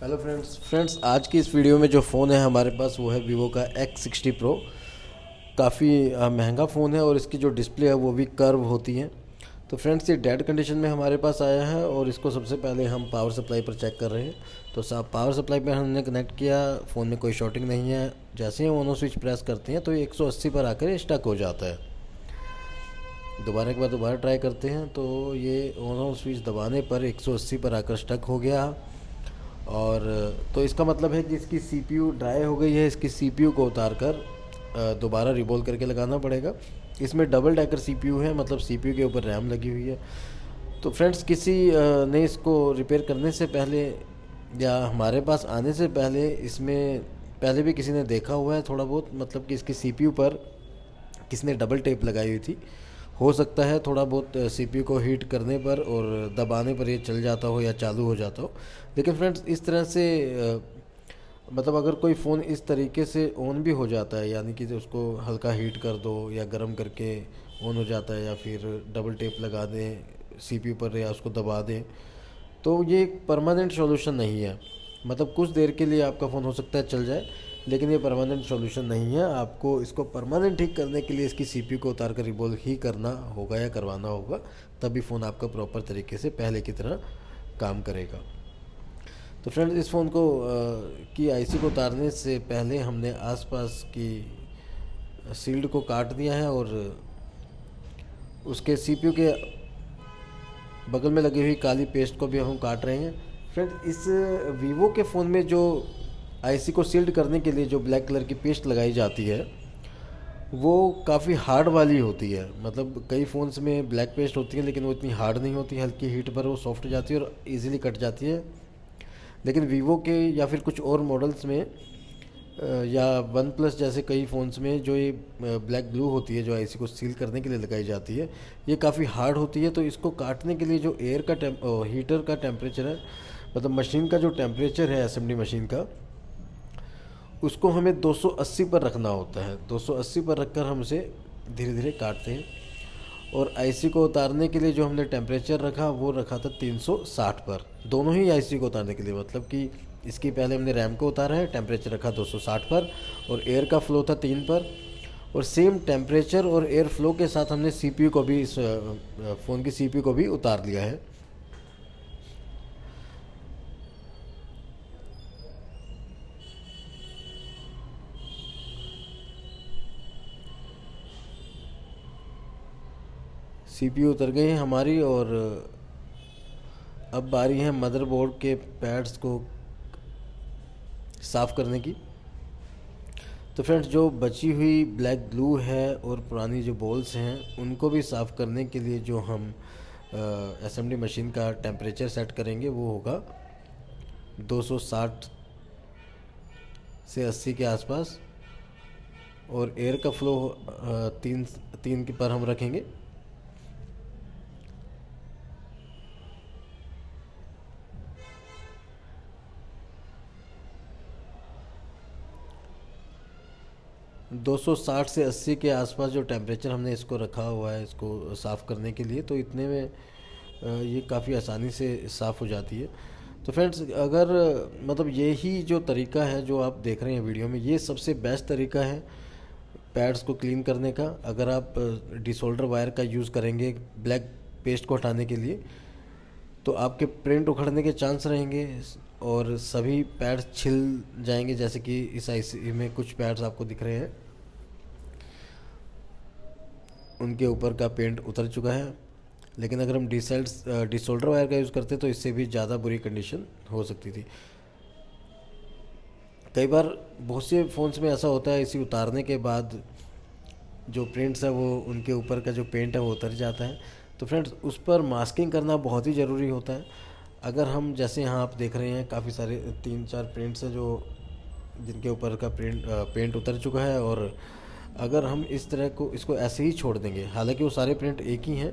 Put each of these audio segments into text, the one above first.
Hello friends आज की इस वीडियो में जो फ़ोन है हमारे पास वो है वीवो का X60 Pro। काफ़ी महंगा फ़ोन है और इसकी जो डिस्प्ले है वो भी कर्व होती है। तो फ्रेंड्स ये डेड कंडीशन में हमारे पास आया है और इसको सबसे पहले हम पावर सप्लाई पर चेक कर रहे हैं। तो साहब पावर सप्लाई पर हमने कनेक्ट किया, फ़ोन में कोई शॉर्टिंग नहीं है। जैसे ही ऑन ऑफ स्विच प्रेस करते हैं तो ये 180 पर आकर ये स्टक हो जाता है। दोबारा एक बार दोबारा ट्राई करते हैं तो ये ऑन ऑफ स्विच दबाने पर 180 पर आकर स्टक हो गया। और तो इसका मतलब है कि इसकी सीपीयू ड्राई हो गई है। इसकी सीपीयू को उतार कर दोबारा रिबोल करके लगाना पड़ेगा। इसमें डबल डेकर सीपीयू है, मतलब सीपीयू के ऊपर रैम लगी हुई है। तो फ्रेंड्स किसी ने इसको रिपेयर करने से पहले या हमारे पास आने से पहले इसमें पहले भी किसी ने देखा हुआ है थोड़ा बहुत, मतलब कि इसकी सीपीयू पर किसने डबल टेप लगाई हुई थी। हो सकता है थोड़ा बहुत सीपीयू को हीट करने पर और दबाने पर ये चल जाता हो या चालू हो जाता हो। लेकिन फ्रेंड्स इस तरह से मतलब अगर कोई फ़ोन इस तरीके से ऑन भी हो जाता है, यानी कि उसको हल्का हीट कर दो या गर्म करके ऑन हो जाता है, या फिर डबल टेप लगा दें सीपीयू पर या उसको दबा दें, तो ये एक परमानेंट सॉल्यूशन नहीं है। मतलब कुछ देर के लिए आपका फ़ोन हो सकता है चल जाए, लेकिन ये परमानेंट सॉल्यूशन नहीं है। आपको इसको परमानेंट ठीक करने के लिए इसकी सीपीयू को उतार कर रिबोल ही करना होगा या करवाना होगा, तभी फ़ोन आपका प्रॉपर तरीके से पहले की तरह काम करेगा। तो फ्रेंड्स इस फ़ोन को की आईसी को उतारने से पहले हमने आसपास की शील्ड को काट दिया है और उसके सीपीयू के बगल में लगी हुई काली पेस्ट को भी हम काट रहे हैं। फ्रेंड्स इस वीवो के फ़ोन में जो आईसी को सील्ड करने के लिए जो ब्लैक कलर की पेस्ट लगाई जाती है वो काफ़ी हार्ड वाली होती है। मतलब कई फ़ोन्स में ब्लैक पेस्ट होती है लेकिन वो इतनी हार्ड नहीं होती, हल्की हीट पर वो सॉफ्ट हो जाती है और इजीली कट जाती है। लेकिन वीवो के या फिर कुछ और मॉडल्स में या वन प्लस जैसे कई फ़ोन्स में जो ये ब्लैक ग्लू होती है जो आईसी को सील करने के लिए लगाई जाती है, ये काफ़ी हार्ड होती है। तो इसको काटने के लिए जो एयर का हीटर का टेम्परेचर है, मतलब मशीन का जो टेम्परेचर है असेंबली मशीन का, उसको हमें 280 पर रखना होता है। 280 पर रखकर हम उसे धीरे धीरे काटते हैं। और आईसी को उतारने के लिए जो हमने टेम्परेचर रखा वो रखा था 360 पर, दोनों ही आईसी को उतारने के लिए। मतलब कि इसकी पहले हमने रैम को उतारा है, टेम्परेचर रखा 260 पर और एयर का फ्लो था 3 पर, और सेम टेम्परेचर और एयर फ्लो के साथ हमने सीपीयू को भी, इस फ़ोन की सीपीयू को भी उतार लिया है। सीपीयू उतर गई है हमारी और अब बारी है मदरबोर्ड के पैड्स को साफ़ करने की। तो फ्रेंड्स जो बची हुई ब्लैक ग्लू है और पुरानी जो बॉल्स हैं उनको भी साफ़ करने के लिए जो हम असेंबली मशीन का टेम्परेचर सेट करेंगे वो होगा 260 से 80 के आसपास, और एयर का फ्लो तीन तीन के पर हम रखेंगे। दो सौ साठ से 80 के आसपास जो टेम्परेचर हमने इसको रखा हुआ है इसको साफ़ करने के लिए, तो इतने में ये काफ़ी आसानी से साफ़ हो जाती है। तो फ्रेंड्स अगर मतलब यही जो तरीका है जो आप देख रहे हैं वीडियो में, ये सबसे बेस्ट तरीका है पैड्स को क्लीन करने का। अगर आप डिसोल्डर वायर का यूज़ करेंगे ब्लैक पेस्ट को हटाने के लिए तो आपके प्रिंट उखड़ने के चांस रहेंगे और सभी पैड्स छिल जाएंगे। जैसे कि इस आईसी में कुछ पैड्स आपको दिख रहे हैं, उनके ऊपर का पेंट उतर चुका है। लेकिन अगर हम डिसोल्डर वायर का यूज़ करते तो इससे भी ज़्यादा बुरी कंडीशन हो सकती थी। कई बार बहुत से फ़ोन्स में ऐसा होता है, इसी उतारने के बाद जो प्रिंट्स है वो उनके ऊपर का जो पेंट है वो उतर जाता है। तो फ्रेंड्स उस पर मास्किंग करना बहुत ही ज़रूरी होता है। अगर हम जैसे यहाँ आप देख रहे हैं काफ़ी सारे 3-4 प्रिंट्स हैं जो जिनके ऊपर का पेंट उतर चुका है, और अगर हम इस तरह को इसको ऐसे ही छोड़ देंगे, हालांकि वो सारे प्रिंट एक ही हैं,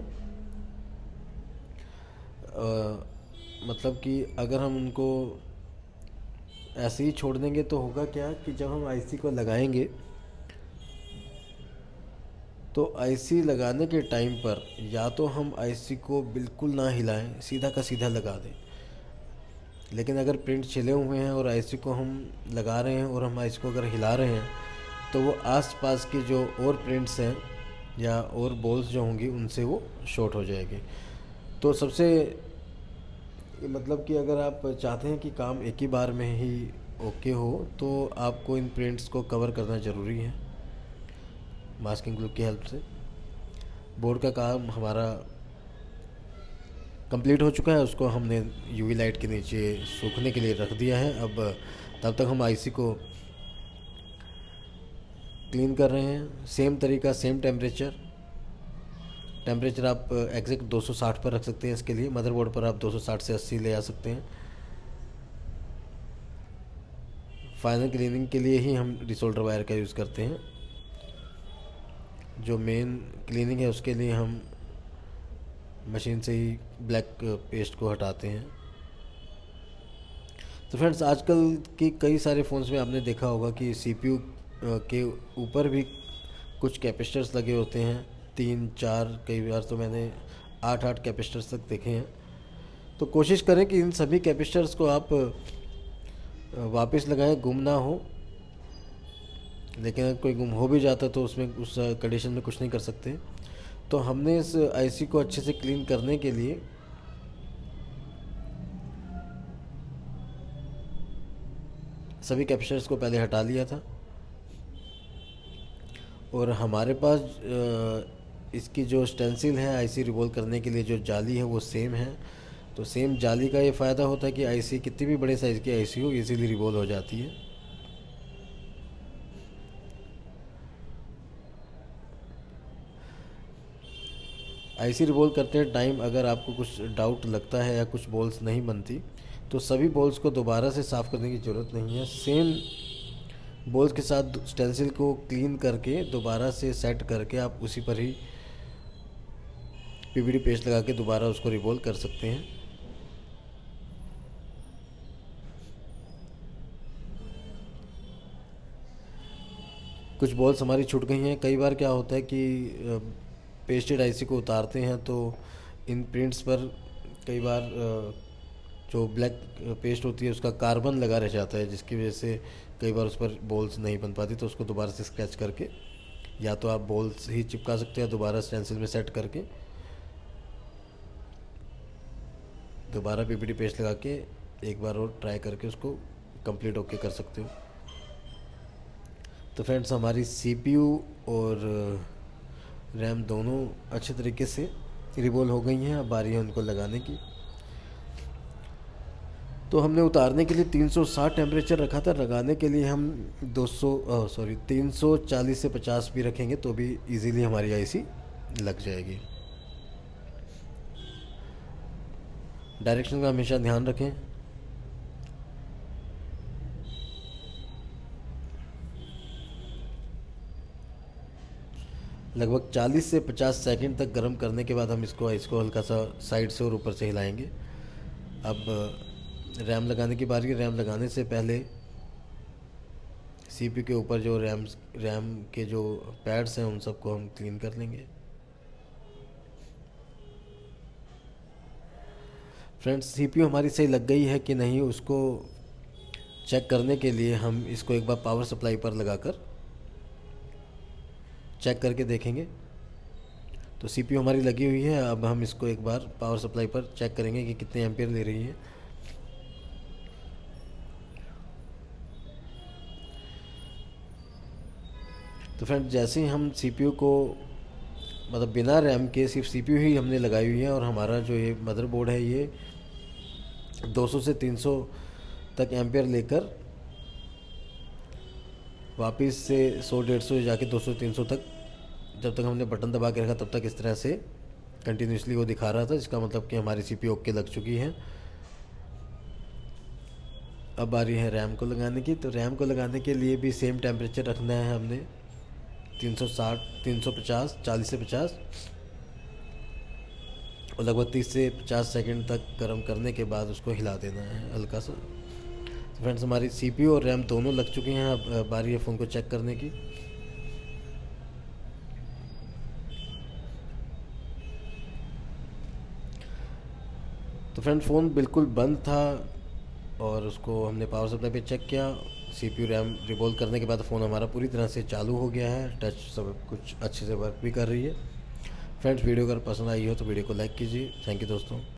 मतलब कि अगर हम उनको ऐसे ही छोड़ देंगे तो होगा क्या कि जब हम आईसी को लगाएंगे तो आईसी लगाने के टाइम पर या तो हम आईसी को बिल्कुल ना हिलाएं, सीधा का सीधा लगा दें। लेकिन अगर प्रिंट छिले हुए हैं और आईसी को हम लगा रहे हैं और हम आईसी को अगर हिला रहे हैं तो वो आसपास की जो और प्रिंट्स हैं या और बॉल्स जो होंगी उनसे वो शॉर्ट हो जाएगी। तो सबसे मतलब कि अगर आप चाहते हैं कि काम एक ही बार में ही ओके हो तो आपको इन प्रिंट्स को कवर करना ज़रूरी है मास्किंग ग्लू की हेल्प से। बोर्ड का काम हमारा कंप्लीट हो चुका है, उसको हमने यूवी लाइट के नीचे सूखने के लिए रख दिया है। अब तब तक हम आईसी को क्लीन कर रहे हैं। सेम तरीका, सेम टेम्परेचर आप एग्जैक्ट 260 पर रख सकते हैं। इसके लिए मदरबोर्ड पर आप 260 से 80 ले आ सकते हैं। फाइनल क्लीनिंग के लिए ही हम डिसोल्डर वायर का यूज़ करते हैं। जो मेन क्लीनिंग है उसके लिए हम मशीन से ही ब्लैक पेस्ट को हटाते हैं। तो फ्रेंड्स, आजकल की कई सारे फ़ोन्स में आपने देखा होगा कि सीपीयू के ऊपर भी कुछ कैपेसिटर्स लगे होते हैं, 3-4, कई बार तो मैंने 8-8 कैपेसिटर्स तक देखे हैं। तो कोशिश करें कि इन सभी कैपेसिटर्स को आप वापस लगाएं, गुम ना हो। लेकिन अगर कोई गुम हो भी जाता तो उसमें उस कंडीशन में कुछ नहीं कर सकते। तो हमने इस आईसी को अच्छे से क्लीन करने के लिए सभी कैपेसिटर्स को पहले हटा लिया था और हमारे पास इसकी जो स्टेंसिल है आईसी रिवॉल्व करने के लिए जो जाली है वो सेम है। तो सेम जाली का ये फ़ायदा होता है कि आईसी कितनी भी बड़े साइज़ की आईसी हो इजीली रिवॉल्व हो जाती है। आईसी रिवॉल्व करते टाइम अगर आपको कुछ डाउट लगता है या कुछ बॉल्स नहीं बनती तो सभी बॉल्स को दोबारा से साफ़ करने की ज़रूरत नहीं है। सेम बॉल्स के साथ स्टेंसिल को क्लीन करके दोबारा से सेट करके आप उसी पर ही पीवीडी पेस्ट लगा के दोबारा उसको रिवॉल्व कर सकते हैं। कुछ बॉल्स हमारी छूट गई हैं। कई बार क्या होता है कि पेस्टेड आईसी को उतारते हैं तो इन प्रिंट्स पर कई बार जो ब्लैक पेस्ट होती है उसका कार्बन लगा रह जाता है, जिसकी वजह से कई बार उस पर बॉल्स नहीं बन पाती। तो उसको दोबारा से स्क्रैच करके या तो आप बॉल्स ही चिपका सकते हैं दोबारा स्टेंसिल में सेट करके, दोबारा पीवीडी पेस्ट लगा के एक बार और ट्राई करके उसको कंप्लीट ओके कर सकते हो। तो फ्रेंड्स, हमारी सीपीयू और रैम दोनों अच्छे तरीके से रिवॉल्व हो गई हैं। अब बारी है उनको लगाने की। तो हमने उतारने के लिए 360 टेम्परेचर रखा था, लगाने के लिए हम 340 से 50 भी रखेंगे तो भी इजीली हमारी आईसी लग जाएगी। डायरेक्शन का हमेशा ध्यान रखें। लगभग 40 से 50 सेकंड तक गर्म करने के बाद हम इसको हल्का सा साइड से और ऊपर से हिलाएंगे। अब रैम लगाने की बारी है। रैम लगाने से पहले सीपीयू के ऊपर जो रैम के जो पैड्स हैं उन सबको हम क्लीन कर लेंगे। फ्रेंड्स, सीपीयू हमारी सही लग गई है कि नहीं उसको चेक करने के लिए हम इसको एक बार पावर सप्लाई पर लगाकर चेक करके देखेंगे। तो सीपीयू हमारी लगी हुई है। अब हम इसको एक बार पावर सप्लाई पर चेक करेंगे कि कितने एम्पियर ले रही है। तो फ्रेंड्स, जैसे ही हम सीपीयू को मतलब बिना रैम के सिर्फ सीपीयू ही हमने लगाई हुई है और हमारा जो ये मदरबोर्ड है ये 200 से 300 तक एम्पियर लेकर वापस से 100-150 जाके 200-300 तक, जब तक हमने बटन दबा के रखा तब तक इस तरह से कंटिन्यूसली वो दिखा रहा था, जिसका मतलब कि हमारी सीपीयू ओके लग चुकी है। अब आ रही है रैम को लगाने की। तो रैम को लगाने के लिए भी सेम टेम्परेचर रखना है हमने 360, 350, 40 से 50 और लगभग 30 से 50 सेकंड तक गर्म करने के बाद उसको हिला देना है हल्का सा। तो फ्रेंड्स, हमारी सीपीयू और रैम दोनों लग चुकी हैं। अब बारी है फ़ोन को चेक करने की। तो फ्रेंड, फ़ोन बिल्कुल बंद था, और उसको हमने पावर सप्लाई पे चेक किया। CPU रैम रिवॉल्व करने के बाद फ़ोन हमारा पूरी तरह से चालू हो गया है, टच सब कुछ अच्छे से वर्क भी कर रही है। फ्रेंड्स, वीडियो अगर पसंद आई हो तो वीडियो को लाइक कीजिए। थैंक यू दोस्तों।